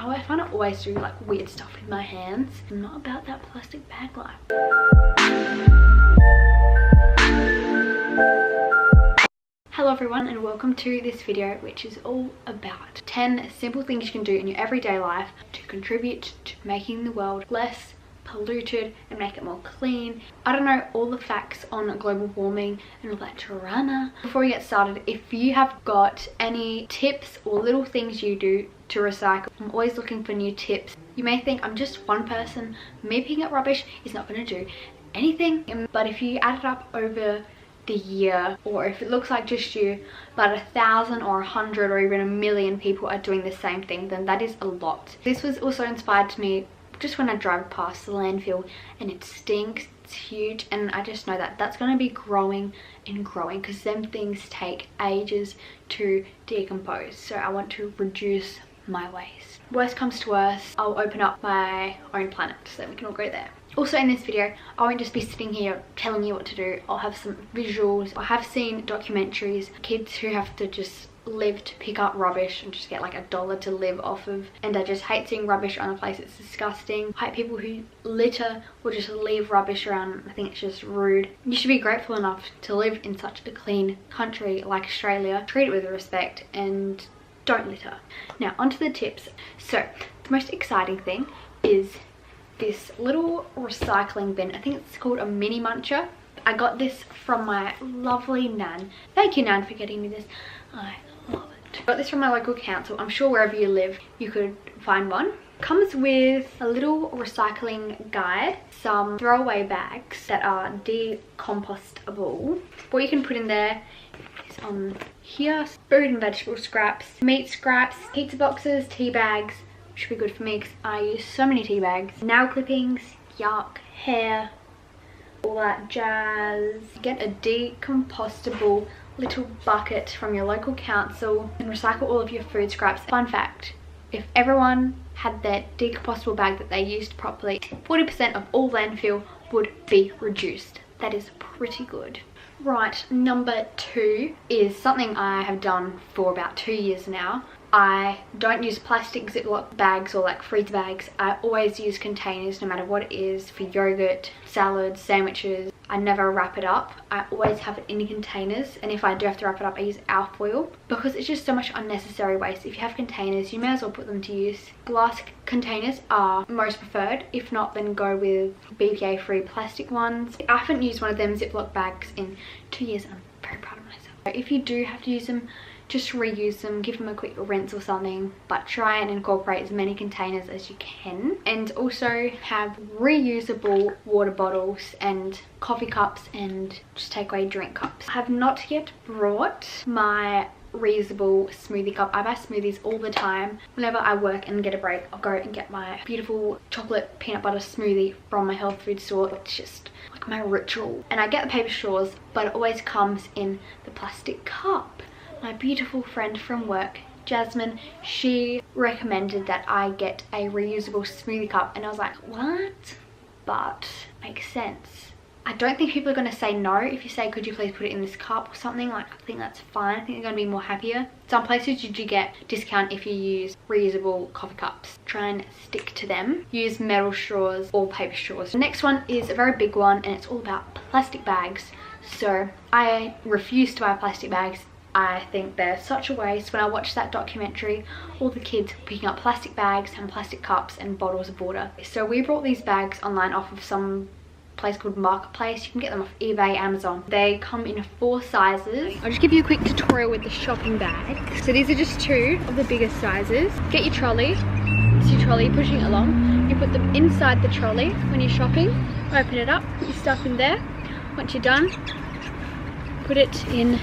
I find I always do like weird stuff with my hands. I'm not about that plastic bag life. Hello everyone and welcome to this video, which is all about 10 simple things you can do in your everyday life to contribute to making the world less polluted and make it more clean. I don't know all the facts on global warming and all that drama. Before we get started, if you have got any tips or little things you do to recycle, I'm always looking for new tips. You may think I'm just one person, me picking up rubbish is not going to do anything, but if you add it up over the year, or if it looks like just you, but 1,000 or 100 or even 1,000,000 people are doing the same thing, then that is a lot. This was also inspired to me just when I drive past the landfill and it stinks. It's huge, and I just know that that's going to be growing and growing because them things take ages to decompose. So I want to reduce my waste. Worst comes to worst, I'll open up my own planet so we can all go there. Also in this video, I won't just be sitting here telling you what to do. I'll have some visuals. I have seen documentaries, kids who have to just live to pick up rubbish and just get like $1 to live off of, and I just hate seeing rubbish on a place. It's disgusting. I hate people who litter or just leave rubbish around. I think it's just rude. You should be grateful enough to live in such a clean country like Australia. Treat it with respect and don't litter. Now onto the tips. So the most exciting thing is this little recycling bin. I think it's called a mini muncher. I got this from my lovely nan. Thank you, nan, for getting me this. I love it. I got this from my local council. I'm sure wherever you live you could find one. Comes with a little recycling guide, some throwaway bags that are decompostable. What you can put in there is on here: food and vegetable scraps, meat scraps, pizza boxes, tea bags, should be good for me because I use so many tea bags, nail clippings, yuck, hair, all that jazz. Get a decompostable little bucket from your local council and recycle all of your food scraps. Fun fact, if everyone had their decompostable bag that they used properly, 40% of all landfill would be reduced. That is pretty good. Right, number 2 is something I have done for about 2 years now. I don't use plastic Ziploc bags or like freezer bags. I always use containers no matter what it is, for yogurt, salads, sandwiches. I never wrap it up. I always have it in containers, and if I do have to wrap it up I use alfoil because it's just so much unnecessary waste. If you have containers you may as well put them to use. Glass containers are most preferred. If not, then go with BPA free plastic ones. I haven't used one of them Ziploc bags in 2 years and I'm very proud of myself. If you do have to use them, just reuse them, give them a quick rinse or something, but try and incorporate as many containers as you can. And also have reusable water bottles and coffee cups and just take away drink cups. I have not yet brought my reusable smoothie cup. I buy smoothies all the time. Whenever I work and get a break, I'll go and get my beautiful chocolate peanut butter smoothie from my health food store. It's just like my ritual. And I get the paper straws, but it always comes in the plastic cup. My beautiful friend from work, Jasmine, she recommended that I get a reusable smoothie cup, and I was like, what? But makes sense. I don't think people are going to say no if you say, could you please put it in this cup or something. Like, I think that's fine. I think they're going to be more happier. Some places you do get discount if you use reusable coffee cups. Try and stick to them. Use metal straws or paper straws. The next one is a very big one, and it's all about plastic bags. So I refuse to buy plastic bags. I think they're such a waste. When I watched that documentary, all the kids were picking up plastic bags and plastic cups and bottles of water. So we brought these bags online off of some place called Marketplace. You can get them off eBay, Amazon. They come in 4 sizes. I'll just give you a quick tutorial with the shopping bag. So these are just 2 of the biggest sizes. Get your trolley. It's your trolley, pushing it along. You put them inside the trolley when you're shopping. Open it up, put your stuff in there. Once you're done, put it in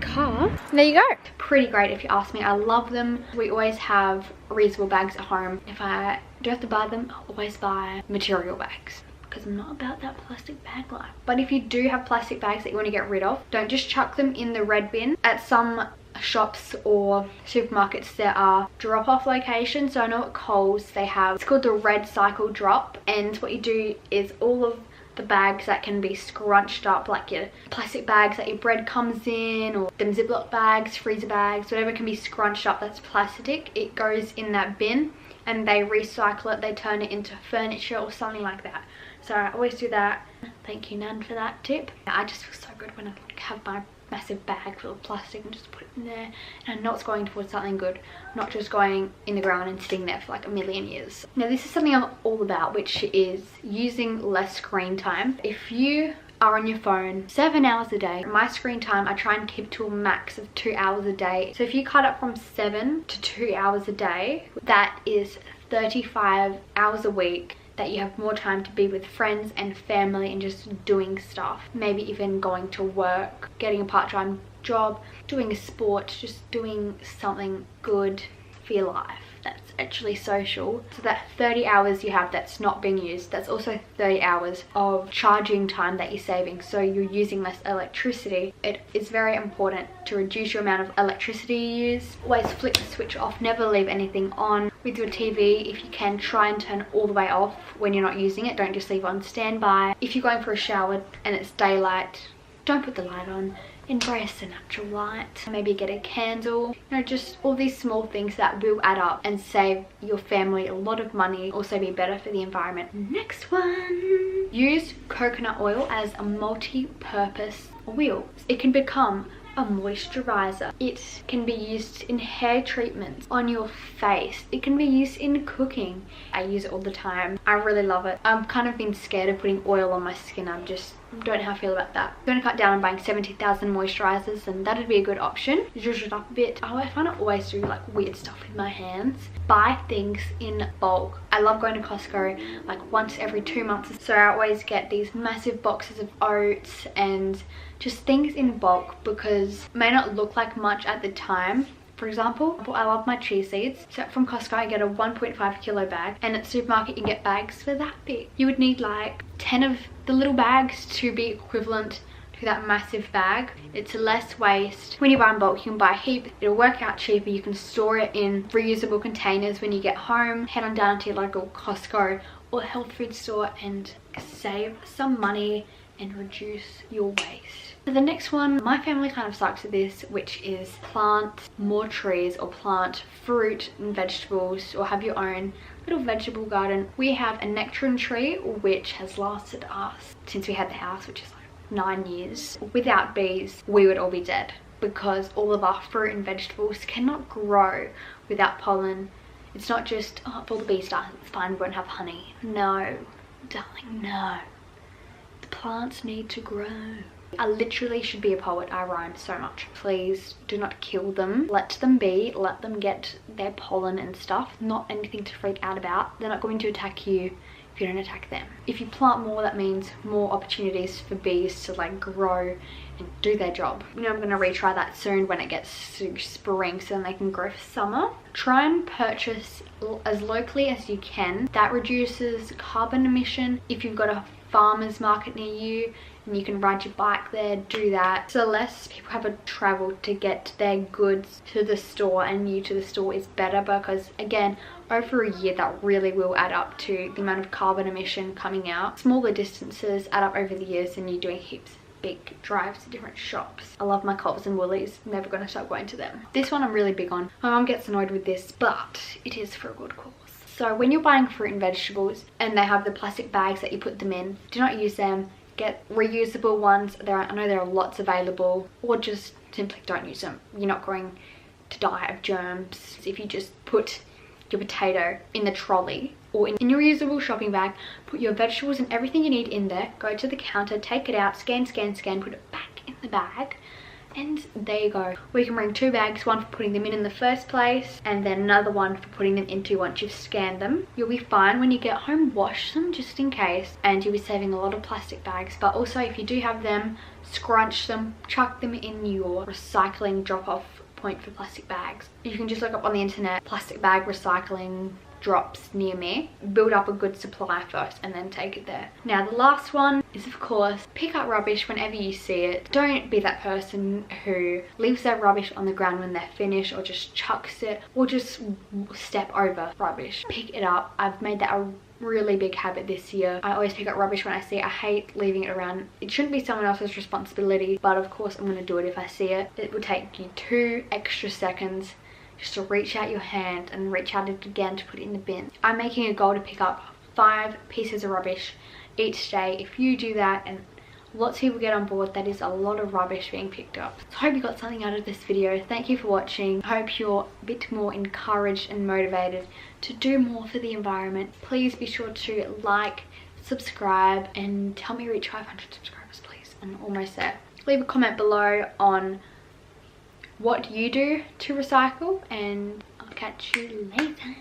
car. And there you go. Pretty great if you ask me. I love them. We always have reusable bags at home. If I do have to buy them, I'll always buy material bags because I'm not about that plastic bag life. But if you do have plastic bags that you want to get rid of, don't just chuck them in the red bin. At some shops or supermarkets there are drop-off locations. So I know at Coles they have, it's called the red cycle drop, and what you do is all of the bags that can be scrunched up, like your plastic bags that your bread comes in, or them Ziploc bags, freezer bags, whatever can be scrunched up that's plastic, it goes in that bin and they recycle it, they turn it into furniture or something like that. So I always do that. Thank you, Nan, for that tip. I just feel so good when I have my massive bag full of plastic and just put it in there, and I know it's going towards something good, not just going in the ground and sitting there for like a million years. Now this is something I'm all about, which is using less screen time. If you are on your phone 7 hours a day, my screen time I try and keep to a max of 2 hours a day. So if you cut it from 7 to 2 hours a day, that is 35 hours a week that you have more time to be with friends and family and just doing stuff. Maybe even going to work, getting a part-time job, doing a sport, just doing something good for your life that's actually social. So that 30 hours you have that's not being used, that's also 30 hours of charging time that you're saving, so you're using less electricity. It is very important to reduce your amount of electricity you use. Always flick the switch off, never leave anything on. With your TV, if you can, try and turn all the way off when you're not using it. Don't just leave it on standby. If you're going for a shower and it's daylight, don't put the light on. Embrace the natural light. Maybe get a candle. You know, just all these small things that will add up and save your family a lot of money. Also be better for the environment. Next one. Use coconut oil as a multi-purpose oil. It can become a moisturizer. It can be used in hair treatments, on your face. It can be used in cooking. I use it all the time. I really love it. I've kind of been scared of putting oil on my skin. I just don't know how I feel about that. I'm going to cut down on buying 70,000 moisturizers, and that'd be a good option. Zhuzh it up a bit. Oh, I find I always do like weird stuff with my hands. Buy things in bulk. I love going to Costco like once every 2 months. So I always get these massive boxes of oats and just things in bulk, because it may not look like much at the time. For example, I love my chia seeds. So from Costco I get a 1.5 kilo bag, and at the supermarket you get bags for that big. You would need like 10 of the little bags to be equivalent to that massive bag. It's less waste. When you buy in bulk, you can buy a heap. It'll work out cheaper. You can store it in reusable containers when you get home. Head on down to your local Costco or health food store and save some money and reduce your waste. So the next one, my family kind of sucks at this, which is plant more trees or plant fruit and vegetables, or have your own little vegetable garden. We have a nectarine tree which has lasted us since we had the house, which is like 9 years. Without bees, we would all be dead, because all of our fruit and vegetables cannot grow without pollen. It's not just, oh, if all the bees die, it's fine, we won't have honey. No, darling, no. The plants need to grow. I literally should be a poet. I rhyme so much. Please do not kill them. Let them be. Let them get their pollen and stuff. Not anything to freak out about. They're not going to attack you if you don't attack them. If you plant more, that means more opportunities for bees to like grow and do their job. You know, I'm going to retry that soon when it gets to spring, so then they can grow for summer. Try and purchase as locally as you can. That reduces carbon emission. If you've got a farmer's market near you and you can ride your bike there, do that. So the less people have to travel to get their goods to the store and you to the store is better, because again, over a year that really will add up to the amount of carbon emission coming out. Smaller distances add up over the years, and you're doing heaps big drives to different shops. I love my Coles and Woolies. I'm never going to stop going to them. This one I'm really big on. My mum gets annoyed with this, but it is for a good cause. So when you're buying fruit and vegetables and they have the plastic bags that you put them in, do not use them. Get reusable ones. I know there are lots available, or just simply don't use them. You're not going to die of germs if you just put your potato in the trolley or in your reusable shopping bag, put your vegetables and everything you need in there, go to the counter, take it out, scan, put it back in the bag, and there you go. We can bring 2 bags, one for putting them in the first place, and then another one for putting them into once you've scanned them. You'll be fine. When you get home, wash them just in case, and you'll be saving a lot of plastic bags. But also, if you do have them, scrunch them, chuck them in your recycling drop-off point for plastic bags. You can just look up on the internet, plastic bag recycling drops near me, build up a good supply first and then take it there. Now the last one is, of course, pick up rubbish whenever you see it. Don't be that person who leaves their rubbish on the ground when they're finished, or just chucks it, or just step over rubbish. Pick it up. I've made that a really big habit this year. I always pick up rubbish when I see it. I hate leaving it around. It shouldn't be someone else's responsibility, but of course I'm going to do it if I see it. It will take you 2 extra seconds just to reach out your hand and reach out it again to put it in the bin. I'm making a goal to pick up 5 pieces of rubbish each day. If you do that and lots of people get on board, that is a lot of rubbish being picked up. So I hope you got something out of this video. Thank you for watching. I hope you're a bit more encouraged and motivated to do more for the environment. Please be sure to like, subscribe, and help me reach 500 subscribers, please. I'm almost there. Leave a comment below on what you do to recycle, and I'll catch you later.